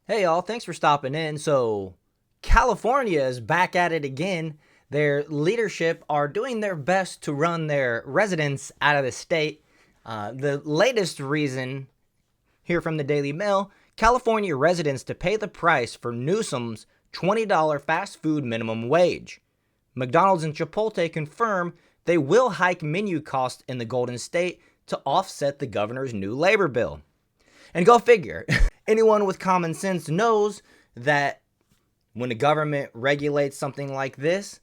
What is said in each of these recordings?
Hey y'all, thanks for stopping in. So, California is back at it again. Their leadership are doing their best to run their residents out of the state. The latest reason here from the Daily Mail: California residents to pay the price for Newsom's $20 fast food minimum wage. McDonald's and Chipotle confirm they will hike menu costs in the Golden State to offset the governor's new labor bill. And go figure. Anyone with common sense knows that when the government regulates something like this,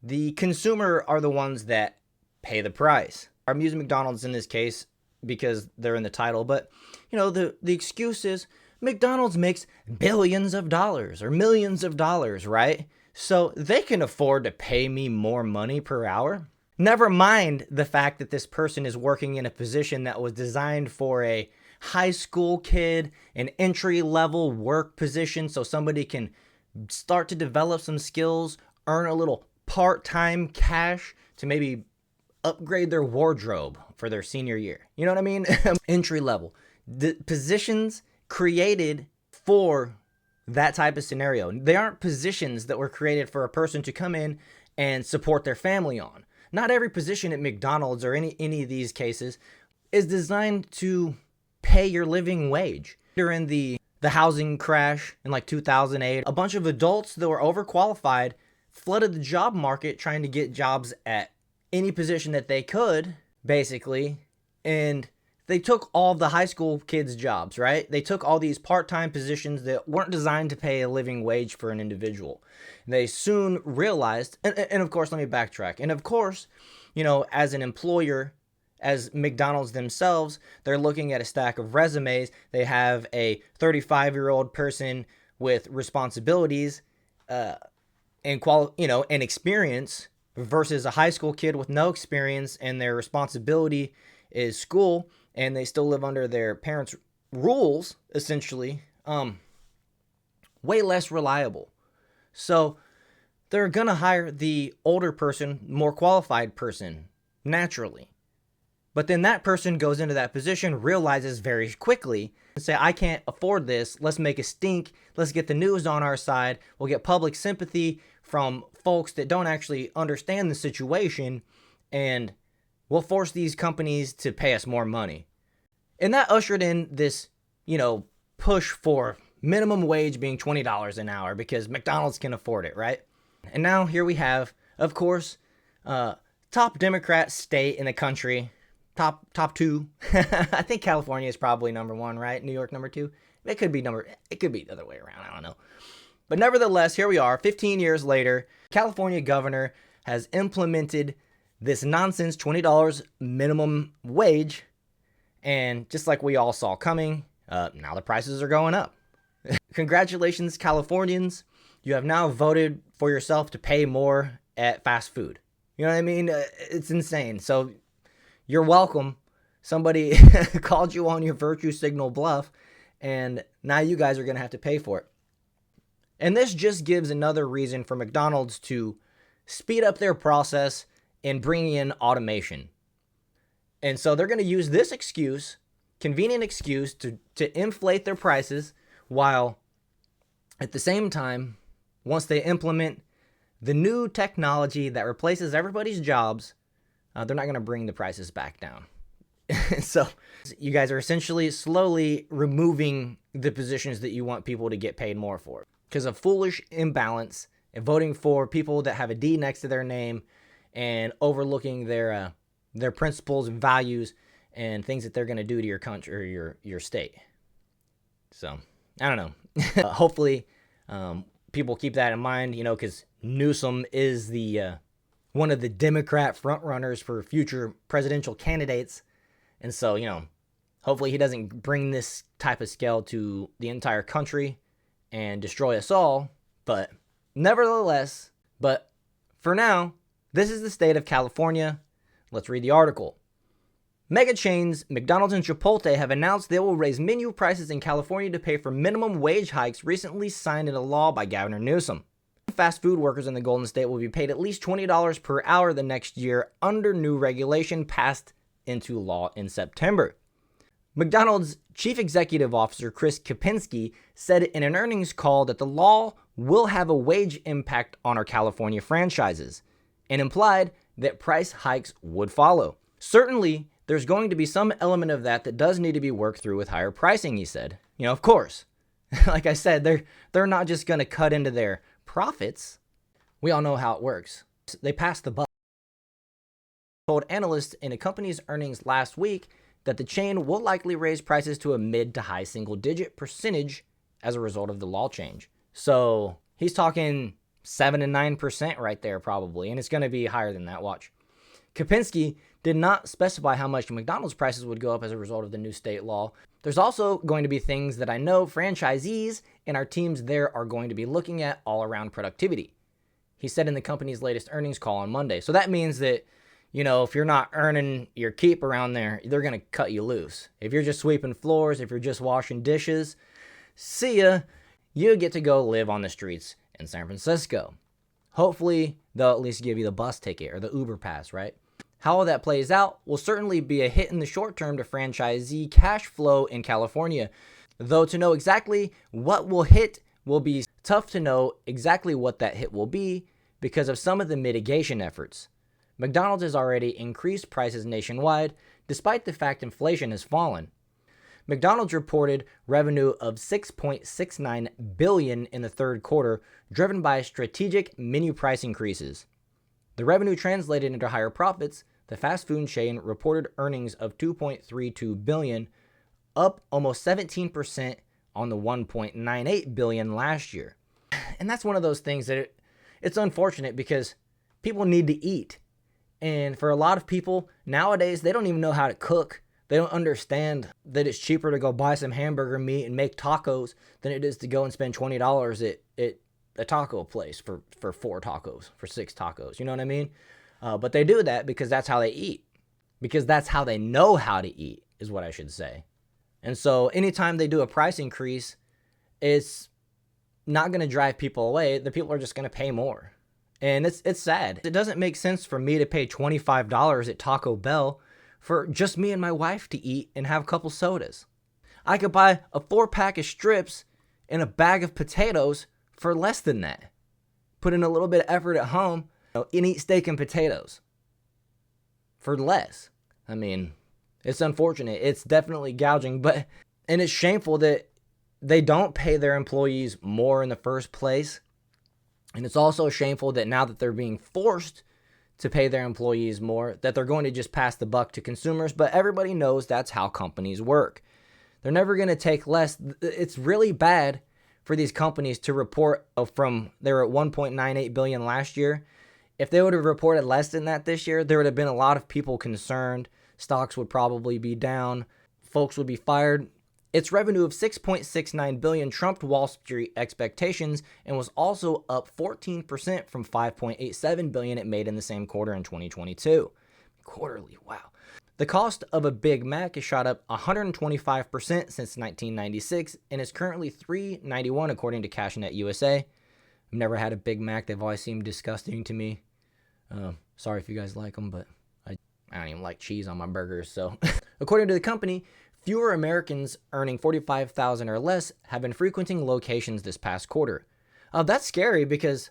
the consumer are the ones that pay the price. I'm using McDonald's in this case because they're in the title, but the excuse is McDonald's makes billions of dollars or millions of dollars, right? So they can afford to pay me more money per hour. Never mind the fact that this person is working in a position that was designed for a high school kid, an entry-level work position, so somebody can start to develop some skills, earn a little part-time cash to maybe upgrade their wardrobe for their senior year. You know what I mean? Entry level. The positions created for that type of scenario. They aren't positions that were created for a person to come in and support their family on. Not every position at McDonald's or any of these cases is designed to pay your living wage. During the housing crash in like 2008, a bunch of adults that were overqualified flooded the job market trying to get jobs at any position that they could, basically, and they took all of the high school kids' jobs, right? They took all these part-time positions that weren't designed to pay a living wage for an individual. They soon realized, and of course, let me backtrack. And of course, as an employer, as McDonald's themselves, they're looking at a stack of resumes. They have a 35-year-old person with responsibilities and experience versus a high school kid with no experience, and their responsibility is school, and they still live under their parents' rules, essentially. Way less reliable. So they're going to hire the older person, more qualified person, naturally. But then that person goes into that position, realizes very quickly, and say, I can't afford this. Let's make a stink. Let's get the news on our side. We'll get public sympathy from folks that don't actually understand the situation, and we'll force these companies to pay us more money. And that ushered in this, push for minimum wage being $20 an hour because McDonald's can afford it, right? And now here we have, of course, top Democrat state in the country. Top two. I think California is probably number one, right? New York number two. It could be the other way around. I don't know. But nevertheless, here we are, 15 years later. California governor has implemented this nonsense $20 minimum wage. And just like we all saw coming, now the prices are going up. Congratulations, Californians. You have now voted for yourself to pay more at fast food. You know what I mean? It's insane. So you're welcome. Somebody called you on your virtue signal bluff, and now you guys are going to have to pay for it. And this just gives another reason for McDonald's to speed up their process in bringing in automation. And so they're going to use this excuse, convenient excuse, to inflate their prices, while at the same time, once they implement the new technology that replaces everybody's jobs, they're not going to bring the prices back down. So you guys are essentially slowly removing the positions that you want people to get paid more for because of foolish imbalance and voting for people that have a D next to their name and overlooking their principles and values and things that they're going to do to your country or your state. So I don't know. Hopefully people keep that in mind, because Newsom is the one of the Democrat frontrunners for future presidential candidates. And so, hopefully he doesn't bring this type of scale to the entire country and destroy us all. But nevertheless, for now, this is the state of California. Let's read the article. Mega chains McDonald's and Chipotle have announced they will raise menu prices in California to pay for minimum wage hikes recently signed into law by Governor Newsom. Fast food workers in the Golden State will be paid at least $20 per hour the next year under new regulation passed into law in September. McDonald's Chief Executive Officer Chris Kempinski said in an earnings call that the law will have a wage impact on our California franchises, and implied that price hikes would follow. Certainly, there's going to be some element of that does need to be worked through with higher pricing, he said. Of course. Like I said, they're not just going to cut into their profits. We all know how it works. They pass the buck. Told analysts in a company's earnings last week that the chain will likely raise prices to a mid to high single-digit percentage as a result of the law change. So he's talking 7 to 9% right there probably, and it's going to be higher than that, watch. Kempinski did not specify how much McDonald's prices would go up as a result of the new state law. There's also going to be things that I know franchisees and our teams there are going to be looking at all around productivity, he said in the company's latest earnings call on Monday. So that means that, if you're not earning your keep around there, they're going to cut you loose. If you're just sweeping floors, if you're just washing dishes, see ya. You get to go live on the streets in San Francisco. Hopefully, they'll at least give you the bus ticket or the Uber pass, right? How all that plays out will certainly be a hit in the short term to franchisee cash flow in California. Though to know exactly what will hit will be tough to know exactly what that hit will be because of some of the mitigation efforts. McDonald's has already increased prices nationwide, despite the fact inflation has fallen. McDonald's reported revenue of $6.69 billion in the third quarter, driven by strategic menu price increases. The revenue translated into higher profits. The fast food chain reported earnings of $2.32 billion, up almost 17% on the $1.98 billion last year. And that's one of those things that it's unfortunate because people need to eat. And for a lot of people nowadays, they don't even know how to cook. They don't understand that it's cheaper to go buy some hamburger meat and make tacos than it is to go and spend $20 at a taco place for 4 tacos, for 6 tacos. You know what I mean? But they do that because that's how they eat. Because that's how they know how to eat, is what I should say. And so anytime they do a price increase, it's not going to drive people away. The people are just going to pay more. And it's sad. It doesn't make sense for me to pay $25 at Taco Bell for just me and my wife to eat and have a couple sodas. I could buy a 4-pack of strips and a bag of potatoes for less than that. Put in a little bit of effort at home and eat steak and potatoes for less. I mean, it's unfortunate. It's definitely gouging, and it's shameful that they don't pay their employees more in the first place. And it's also shameful that now that they're being forced to pay their employees more, that they're going to just pass the buck to consumers. But everybody knows that's how companies work. They're never going to take less. It's really bad for these companies to report from, they were at $1.98 billion last year. If they would have reported less than that this year, there would have been a lot of people concerned. Stocks would probably be down. Folks would be fired. Its revenue of $6.69 billion trumped Wall Street expectations and was also up 14% from $5.87 billion it made in the same quarter in 2022. Quarterly, wow. The cost of a Big Mac has shot up 125% since 1996 and is currently $3.91 according to CashNet USA. I've never had a Big Mac. They've always seemed disgusting to me. Sorry if you guys like them, but I don't even like cheese on my burgers. So, according to the company, fewer Americans earning $45,000 or less have been frequenting locations this past quarter. That's scary because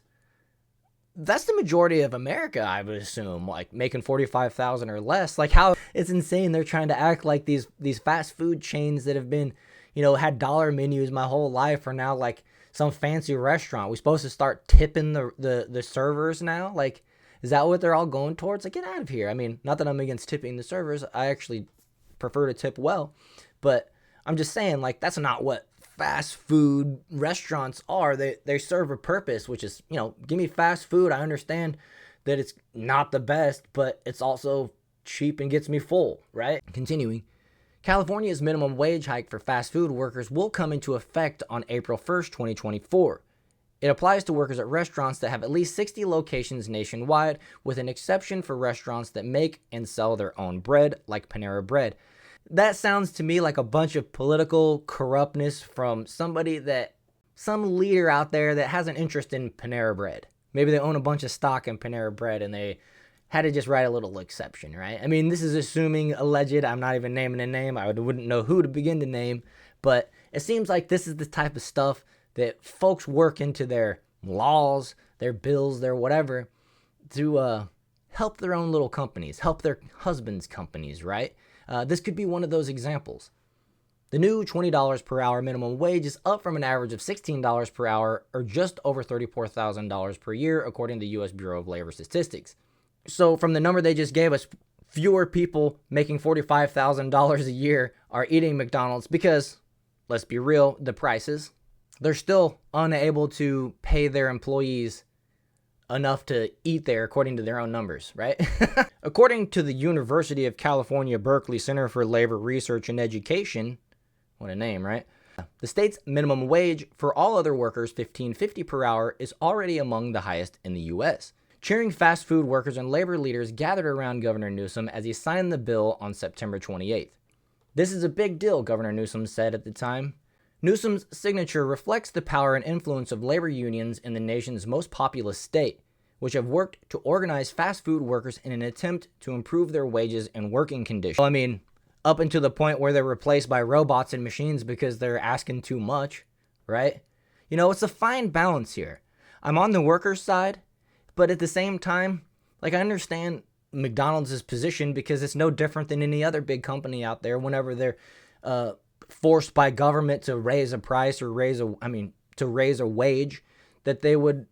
that's the majority of America, I would assume, like making $45,000 or less. Like how it's insane they're trying to act like these fast food chains that have been, had dollar menus my whole life are now like some fancy restaurant. We're supposed to start tipping the servers now. Like, is that what they're all going towards? Like, get out of here. I mean, not that I'm against tipping the servers. I actually prefer to tip well, but I'm just saying, like, that's not what fast food restaurants are. They serve a purpose, which is, give me fast food. I understand that it's not the best, but it's also cheap and gets me full, right? Continuing, California's minimum wage hike for fast food workers will come into effect on April 1st, 2024. It applies to workers at restaurants that have at least 60 locations nationwide, with an exception for restaurants that make and sell their own bread, like Panera Bread. That sounds to me like a bunch of political corruptness from some leader out there that has an interest in Panera Bread. Maybe they own a bunch of stock in Panera Bread and they had to just write a little exception, right? I mean, this is assuming alleged. I'm not even naming a name. I wouldn't know who to begin to name. But it seems like this is the type of stuff that folks work into their laws, their bills, their whatever, to help their own little companies, help their husbands' companies, right? This could be one of those examples. The new $20 per hour minimum wage is up from an average of $16 per hour, or just over $34,000 per year, according to the U.S. Bureau of Labor Statistics. So from the number they just gave us, fewer people making $45,000 a year are eating McDonald's because, let's be real, the prices. They're still unable to pay their employees enough to eat there, according to their own numbers, right? According to the University of California, Berkeley Center for Labor Research and Education, what a name, right? The state's minimum wage for all other workers, $15.50 per hour, is already among the highest in the U.S. Cheering fast food workers and labor leaders gathered around Governor Newsom as he signed the bill on September 28th. This is a big deal, Governor Newsom said at the time. Newsom's signature reflects the power and influence of labor unions in the nation's most populous state, which have worked to organize fast food workers in an attempt to improve their wages and working conditions. Well, I mean, up until the point where they're replaced by robots and machines because they're asking too much, right? You know, it's a fine balance here. I'm on the workers' side, but at the same time, like, I understand McDonald's position because it's no different than any other big company out there whenever they're forced by government to raise a price or to raise a wage, that they would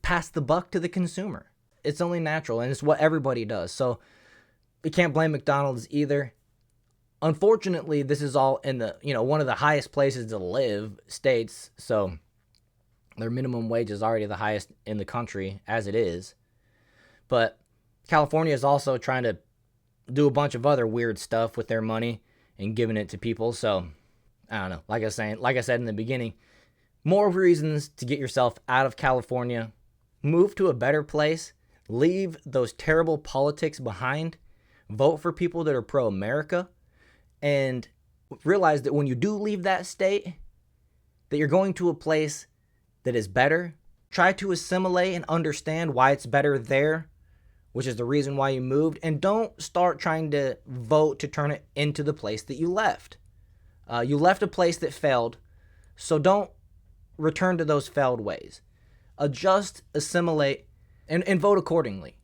pass the buck to the consumer. It's only natural, and it's what everybody does. So we can't blame McDonald's either. Unfortunately, this is all in the, one of the highest places to live states, so their minimum wage is already the highest in the country as it is. But California is also trying to do a bunch of other weird stuff with their money and giving it to people. So, I don't know. Like I said in the beginning, more reasons to get yourself out of California. Move to a better place. Leave those terrible politics behind. Vote for people that are pro-America. And realize that when you do leave that state, that you're going to a place that is better. Try to assimilate and understand why it's better there, which is the reason why you moved. And don't start trying to vote to turn it into the place that you left. You left a place that failed, so don't return to those failed ways. Adjust, assimilate, and vote accordingly.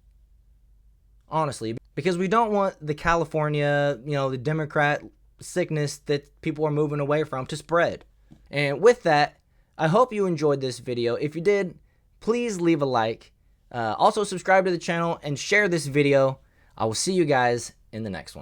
Honestly, because we don't want the California, the Democrat sickness that people are moving away from to spread. And with that, I hope you enjoyed this video. If you did, please leave a like. Also, subscribe to the channel and share this video. I will see you guys in the next one.